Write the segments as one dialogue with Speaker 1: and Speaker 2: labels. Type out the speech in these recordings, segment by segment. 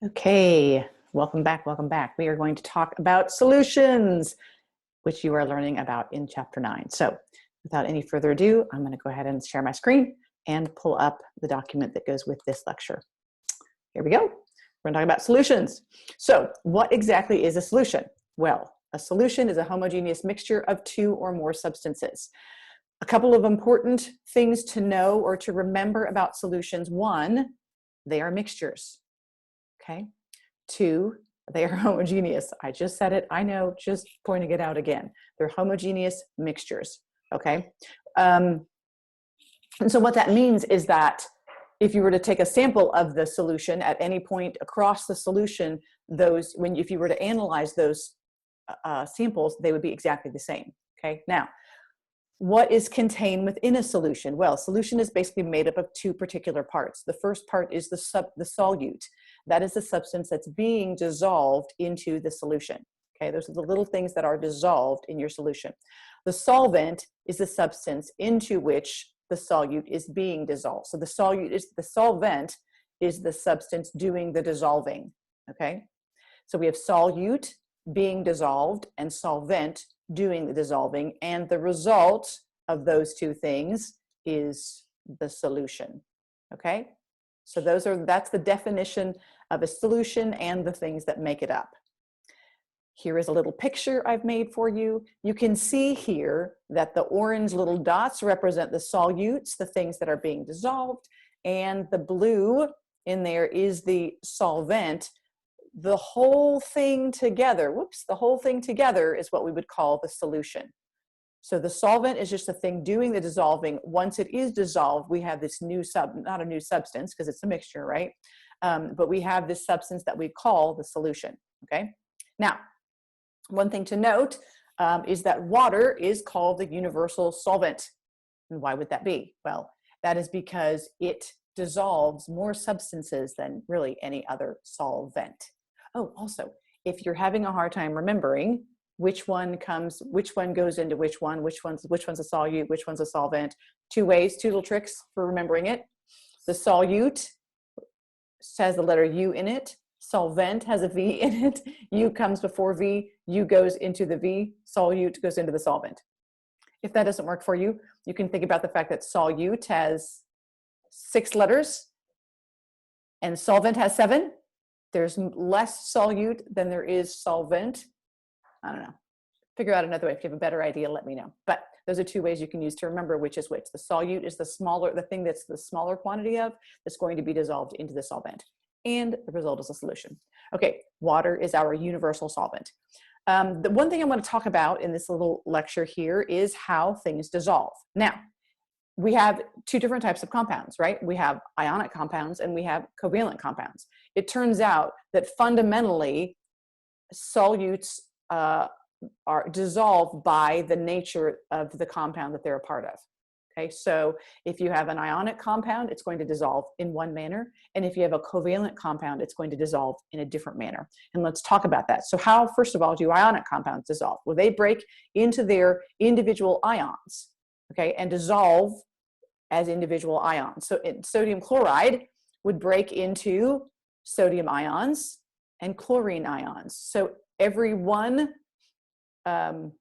Speaker 1: Okay, welcome back, welcome back. We are going to talk about solutions, which you are learning about in Chapter 9. So without any further ado, I'm going to go ahead and share my screen and pull up the document that goes with this lecture. Here we go. We're going to talk about solutions. So what exactly is a solution? Well, a solution is a homogeneous mixture of two or more substances. A couple of important things to know or to remember about solutions. One, they are mixtures. Okay. Two, they are homogeneous. I just said it. I know, just pointing it out again. They're homogeneous mixtures. Okay. And so what that means is that if you were to take a sample of the solution at any point across the solution, if you were to analyze those samples, they would be exactly the same. Okay. Now, what is contained within a solution? Well, solution is basically made up of two particular parts. The first part is the solute. That is the substance that's being dissolved into the solution. Okay, those are the little things that are dissolved in your solution. The solvent is the substance into which the solute is being dissolved. So the solvent is the substance doing the dissolving. Okay, so we have solute being dissolved and solvent doing the dissolving, and the result of those two things is the solution. Okay, so that's the definition of a solution and the things that make it up. Here is a little picture I've made for you. You can see here that the orange little dots represent the solutes, the things that are being dissolved, and the blue in there is the solvent. The whole thing together, the whole thing together is what we would call the solution. So the solvent is just the thing doing the dissolving. Once it is dissolved, we have this not a new substance because it's a mixture, right? But we have this substance that we call the solution, okay? Now, one thing to note is that water is called the universal solvent. And why would that be? Well, that is because it dissolves more substances than really any other solvent. Oh, also, if you're having a hard time remembering which one goes into which one's a solute, which one's a solvent, two little tricks for remembering it. The solute has the letter U in it. Solvent has a V in it. U comes before V. U goes into the V. Solute goes into the solvent. If that doesn't work for you, you can think about the fact that solute has 6 letters and solvent has 7. There's less solute than there is solvent. I don't know. Figure out another way. If you have a better idea, let me know. But those are 2 ways you can use to remember which is which. The solute is the thing that's the smaller quantity of that's going to be dissolved into the solvent. And the result is a solution. Okay, water is our universal solvent. The one thing I want to talk about in this little lecture here is how things dissolve. Now, we have 2 different types of compounds, right? We have ionic compounds and we have covalent compounds. It turns out that fundamentally solutes are dissolved by the nature of the compound that they're a part of. Okay, so if you have an ionic compound, it's going to dissolve in one manner. And if you have a covalent compound, it's going to dissolve in a different manner. And let's talk about that. So how, first of all, do ionic compounds dissolve? Well, they break into their individual ions, okay, and dissolve as individual ions. So sodium chloride would break into sodium ions and chlorine ions. So every one, so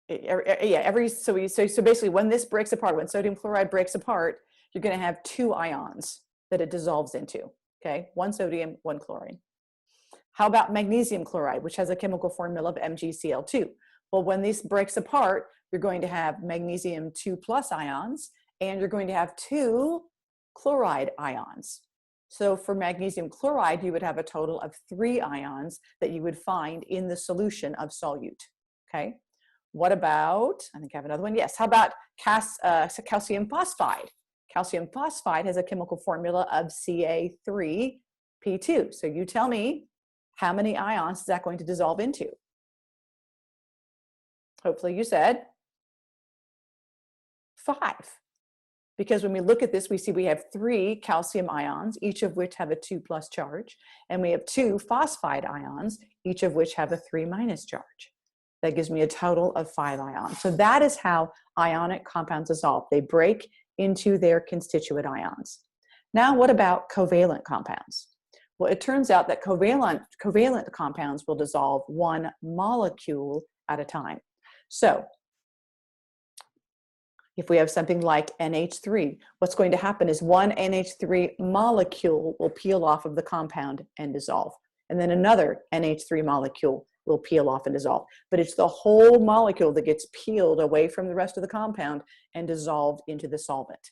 Speaker 1: basically when this breaks apart, when sodium chloride breaks apart, you're going to have 2 ions that it dissolves into, okay? 1 sodium, 1 chlorine. How about magnesium chloride, which has a chemical formula of MgCl2? Well, when this breaks apart, you're going to have magnesium 2+ ions, and you're going to have 2 chloride ions. So for magnesium chloride, you would have a total of 3 ions that you would find in the solution of solute, okay? What about, I think I have another one. Yes, how about calcium phosphide? Calcium phosphide has a chemical formula of Ca3P2. So you tell me, how many ions is that going to dissolve into? Hopefully you said 5. Because when we look at this, we see we have 3 calcium ions, each of which have a 2+ charge, and we have 2 phosphide ions, each of which have a 3- charge. That gives me a total of 5 ions. So that is how ionic compounds dissolve. They break into their constituent ions. Now, what about covalent compounds? Well, it turns out that covalent compounds will dissolve one molecule at a time. So if we have something like NH3, what's going to happen is one NH3 molecule will peel off of the compound and dissolve. And then another NH3 molecule will peel off and dissolve. But it's the whole molecule that gets peeled away from the rest of the compound and dissolved into the solvent.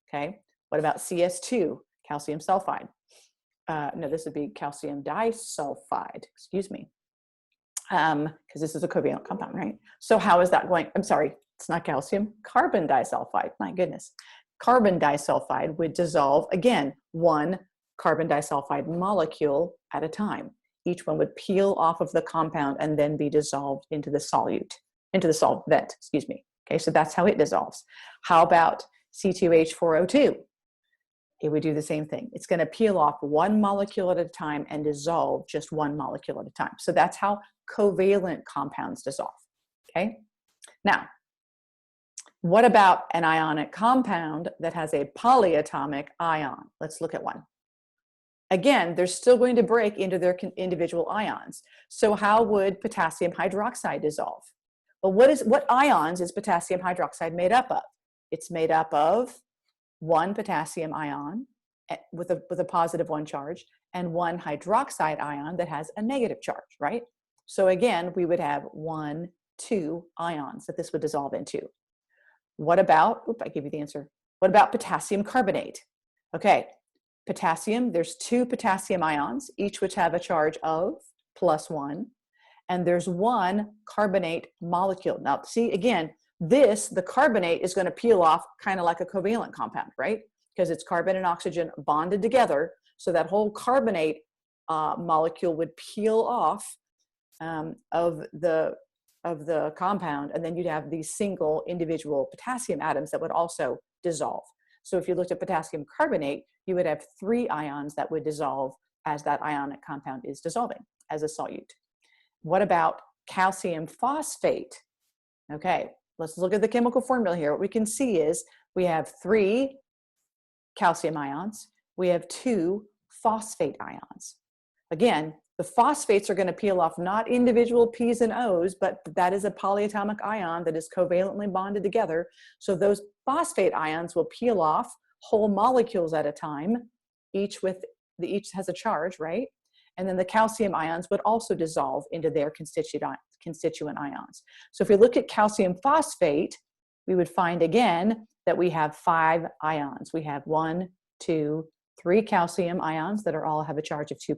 Speaker 1: Okay? What about CS2, calcium sulfide? No, this would be calcium disulfide, excuse me. Because this is a covalent compound, right? So how is that going? I'm sorry, it's not calcium, carbon disulfide, my goodness. Carbon disulfide would dissolve, again, one carbon disulfide molecule at a time. Each one would peel off of the compound and then be dissolved into the solvent, excuse me. Okay, so that's how it dissolves. How about C2H4O2? It would do the same thing. It's going to peel off one molecule at a time and dissolve just one molecule at a time. So that's how covalent compounds dissolve. Okay. Now, what about an ionic compound that has a polyatomic ion? Let's look at one. Again, they're still going to break into their individual ions. So how would potassium hydroxide dissolve? Well, what ions is potassium hydroxide made up of? It's made up of one potassium ion with a positive one charge and one hydroxide ion that has a negative charge, right? So again, we would have 1, 2 ions that this would dissolve into. What about, I gave you the answer. What about potassium carbonate? Okay, potassium, there's 2 potassium ions, each which have a charge of +1, and there's 1 carbonate molecule. Now, see, again, the carbonate is going to peel off kind of like a covalent compound, right? Because it's carbon and oxygen bonded together. So that whole carbonate molecule would peel off of the compound, and then you'd have these single individual potassium atoms that would also dissolve. So if you looked at potassium carbonate, you would have 3 ions that would dissolve as that ionic compound is dissolving as a solute. What about calcium phosphate? Okay, let's look at the chemical formula here. What we can see is we have 3 calcium ions. We have 2 phosphate ions. Again, the phosphates are going to peel off not individual P's and O's, but that is a polyatomic ion that is covalently bonded together. So those phosphate ions will peel off whole molecules at a time, each has a charge, right? And then the calcium ions would also dissolve into their constituent ions. So if we look at calcium phosphate, we would find again that we have 5 ions. We have 1, 2, 3 calcium ions that all have a charge of 2+,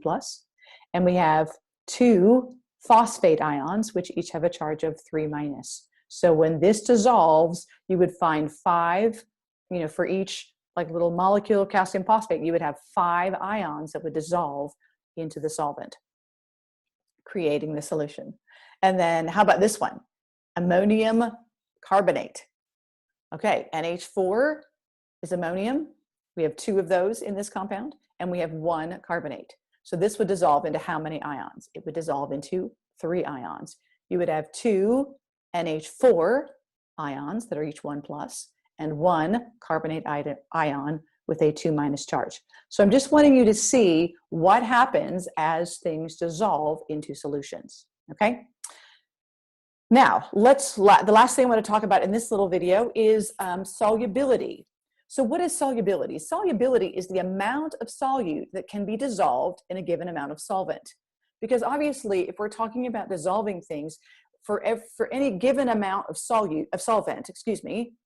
Speaker 1: and we have 2 phosphate ions, which each have a charge of 3-. So when this dissolves, you would find 5, for each like little molecule of calcium phosphate, you would have 5 ions that would dissolve into the solvent, creating the solution. And then how about this one? Ammonium carbonate. Okay, NH4 is ammonium. We have 2 of those in this compound, and we have 1 carbonate. So this would dissolve into how many ions? It would dissolve into 3 ions. You would have 2 NH4 ions that are each 1+, and 1 carbonate ion with a 2- charge. So I'm just wanting you to see what happens as things dissolve into solutions, okay? Now, the last thing I want to talk about in this little video is solubility. So what is solubility? Solubility is the amount of solute that can be dissolved in a given amount of solvent. Because obviously, if we're talking about dissolving things, for any given amount of solvent,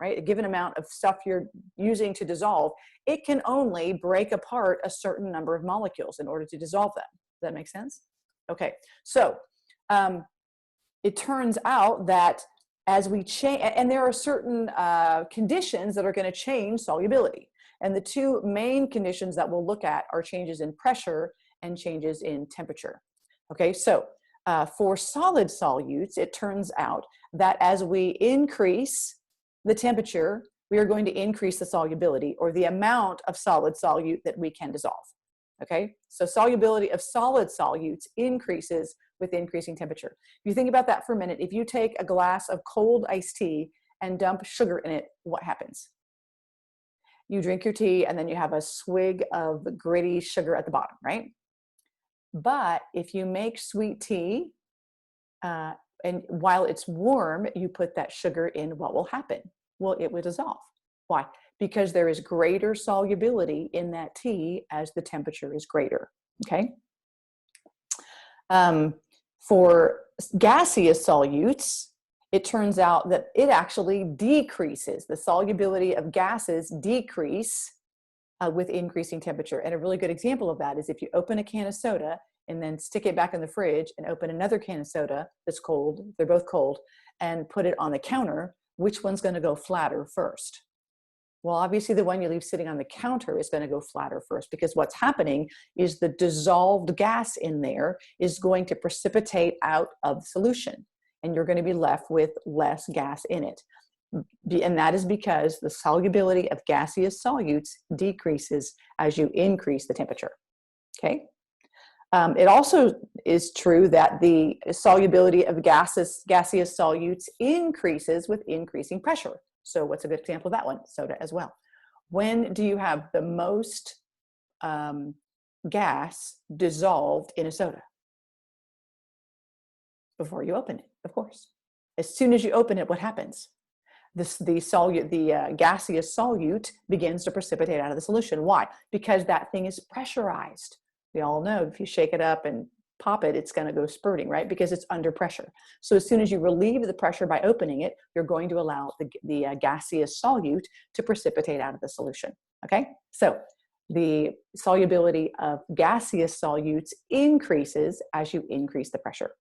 Speaker 1: right, a given amount of stuff you're using to dissolve, it can only break apart a certain number of molecules in order to dissolve them. Does that make sense? Okay, so it turns out that as we change, and there are certain conditions that are going to change solubility. And the 2 main conditions that we'll look at are changes in pressure and changes in temperature. Okay, so for solid solutes, it turns out that as we increase the temperature, we are going to increase the solubility, or the amount of solid solute that we can dissolve. Okay, so solubility of solid solutes increases with increasing temperature. If you think about that for a minute, if you take a glass of cold iced tea and dump sugar in it, what happens? you drink your tea and then you have a swig of gritty sugar at the bottom, right? But if you make sweet tea, and while it's warm, you put that sugar in, what will happen? Well, it will dissolve. Why? Because there is greater solubility in that tea as the temperature is greater, okay? For gaseous solutes, it turns out that it actually decreases. The solubility of gases decrease with increasing temperature. And a really good example of that is if you open a can of soda and then stick it back in the fridge and open another can of soda that's cold, they're both cold, and put it on the counter, which one's going to go flatter first? Well, obviously the one you leave sitting on the counter is going to go flatter first, because what's happening is the dissolved gas in there is going to precipitate out of the solution, and you're going to be left with less gas in it. And that is because the solubility of gaseous solutes decreases as you increase the temperature, okay? It also is true that the solubility of gaseous solutes increases with increasing pressure. So what's a good example of that one? Soda as well. When do you have the most gas dissolved in a soda? Before you open it, of course. As soon as you open it, what happens? The gaseous solute begins to precipitate out of the solution. Why? Because that thing is pressurized. We all know if you shake it up and pop it, it's going to go spurting, right? Because it's under pressure. So as soon as you relieve the pressure by opening it, you're going to allow the gaseous solute to precipitate out of the solution, okay? So the solubility of gaseous solutes increases as you increase the pressure.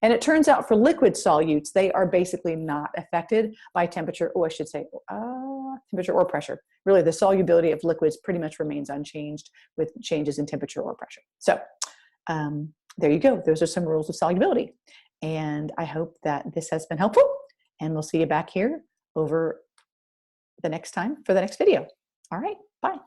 Speaker 1: And it turns out for liquid solutes, they are basically not affected by temperature, or I should say temperature or pressure. Really, the solubility of liquids pretty much remains unchanged with changes in temperature or pressure. So there you go. Those are some rules of solubility. And I hope that this has been helpful, and we'll see you back here over the next time for the next video. All right, bye.